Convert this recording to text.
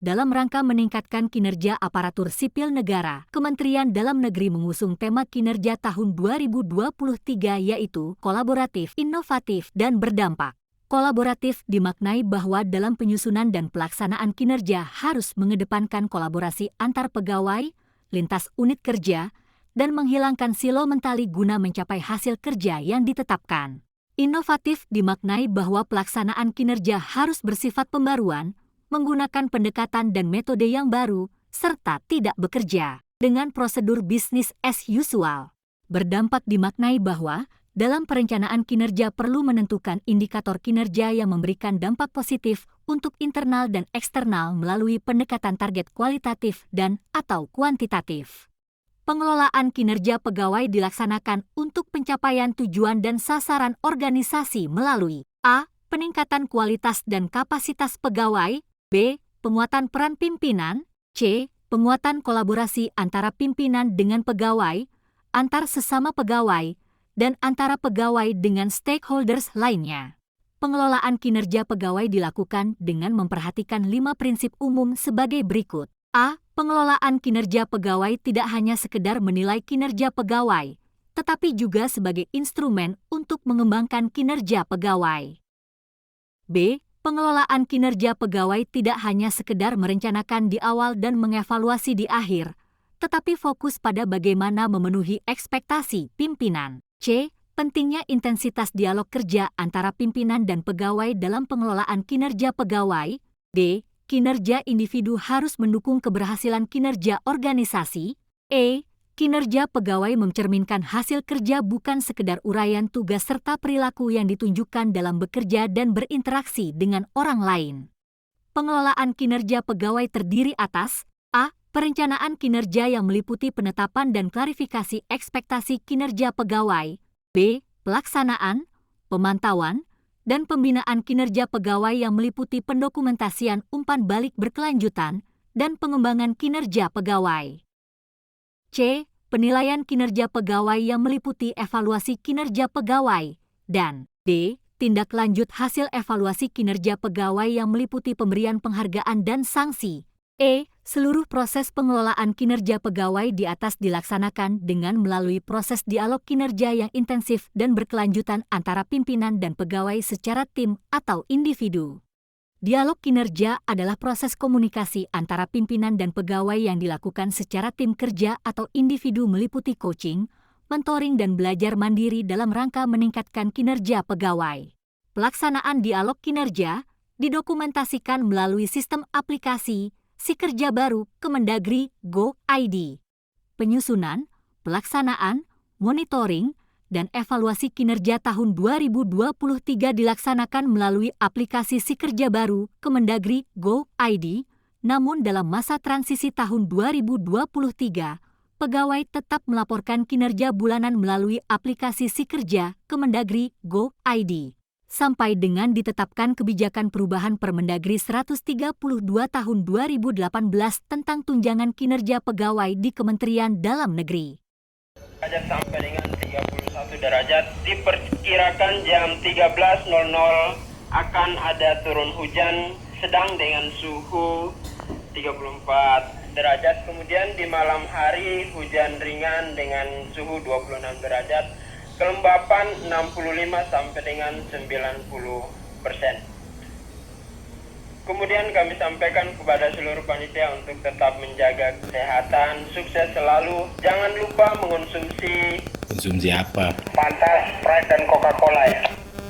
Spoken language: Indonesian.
Dalam rangka meningkatkan kinerja aparatur sipil negara, Kementerian Dalam Negeri mengusung tema kinerja tahun 2023 yaitu kolaboratif, inovatif, dan berdampak. Kolaboratif dimaknai bahwa dalam penyusunan dan pelaksanaan kinerja harus mengedepankan kolaborasi antar pegawai, lintas unit kerja, dan menghilangkan silo mentali guna mencapai hasil kerja yang ditetapkan. Inovatif dimaknai bahwa pelaksanaan kinerja harus bersifat pembaruan, menggunakan pendekatan dan metode yang baru, serta tidak bekerja dengan prosedur bisnis as usual. Berdampak dimaknai bahwa dalam perencanaan kinerja perlu menentukan indikator kinerja yang memberikan dampak positif untuk internal dan eksternal melalui pendekatan target kualitatif dan atau kuantitatif. Pengelolaan kinerja pegawai dilaksanakan untuk pencapaian tujuan dan sasaran organisasi melalui A. Peningkatan kualitas dan kapasitas pegawai, B. Penguatan peran pimpinan, C. Penguatan kolaborasi antara pimpinan dengan pegawai, antar sesama pegawai, dan antara pegawai dengan stakeholders lainnya. Pengelolaan kinerja pegawai dilakukan dengan memperhatikan 5 prinsip umum sebagai berikut. A. Pengelolaan kinerja pegawai tidak hanya sekedar menilai kinerja pegawai, tetapi juga sebagai instrumen untuk mengembangkan kinerja pegawai. B. Pengelolaan kinerja pegawai tidak hanya sekedar merencanakan di awal dan mengevaluasi di akhir, tetapi fokus pada bagaimana memenuhi ekspektasi pimpinan. C. Pentingnya intensitas dialog kerja antara pimpinan dan pegawai dalam pengelolaan kinerja pegawai. D. Kinerja individu harus mendukung keberhasilan kinerja organisasi. E. Kinerja pegawai mencerminkan hasil kerja bukan sekedar uraian tugas serta perilaku yang ditunjukkan dalam bekerja dan berinteraksi dengan orang lain. Pengelolaan kinerja pegawai terdiri atas A. Perencanaan kinerja yang meliputi penetapan dan klarifikasi ekspektasi kinerja pegawai. B. Pelaksanaan, pemantauan, dan pembinaan kinerja pegawai yang meliputi pendokumentasian umpan balik berkelanjutan dan pengembangan kinerja pegawai. C. Penilaian kinerja pegawai yang meliputi evaluasi kinerja pegawai. Dan D. Tindak lanjut hasil evaluasi kinerja pegawai yang meliputi pemberian penghargaan dan sanksi. E. Seluruh proses pengelolaan kinerja pegawai di atas dilaksanakan dengan melalui proses dialog kinerja yang intensif dan berkelanjutan antara pimpinan dan pegawai secara tim atau individu. Dialog kinerja adalah proses komunikasi antara pimpinan dan pegawai yang dilakukan secara tim kerja atau individu meliputi coaching, mentoring dan belajar mandiri dalam rangka meningkatkan kinerja pegawai. Pelaksanaan dialog kinerja didokumentasikan melalui sistem aplikasi Si Kerja Baru Kemendagri Go.id. Penyusunan, pelaksanaan, monitoring, dan evaluasi kinerja tahun 2023 dilaksanakan melalui aplikasi Si Kerja Baru Kemendagri Go.id, namun dalam masa transisi tahun 2023, pegawai tetap melaporkan kinerja bulanan melalui aplikasi Si Kerja Kemendagri Go.id. Sampai dengan ditetapkan kebijakan perubahan Permendagri 132 tahun 2018 tentang tunjangan kinerja pegawai di Kementerian Dalam Negeri. Derajat sampai dengan 31 derajat, diperkirakan jam 13.00 akan ada turun hujan sedang dengan suhu 34 derajat, kemudian di malam hari hujan ringan dengan suhu 26 derajat, kelembapan 65 sampai dengan 90%. Kemudian kami sampaikan kepada seluruh panitia untuk tetap menjaga kesehatan, sukses selalu. Jangan lupa mengonsumsi Konsumsi apa? Fanta, Sprite, dan Coca-Cola ya.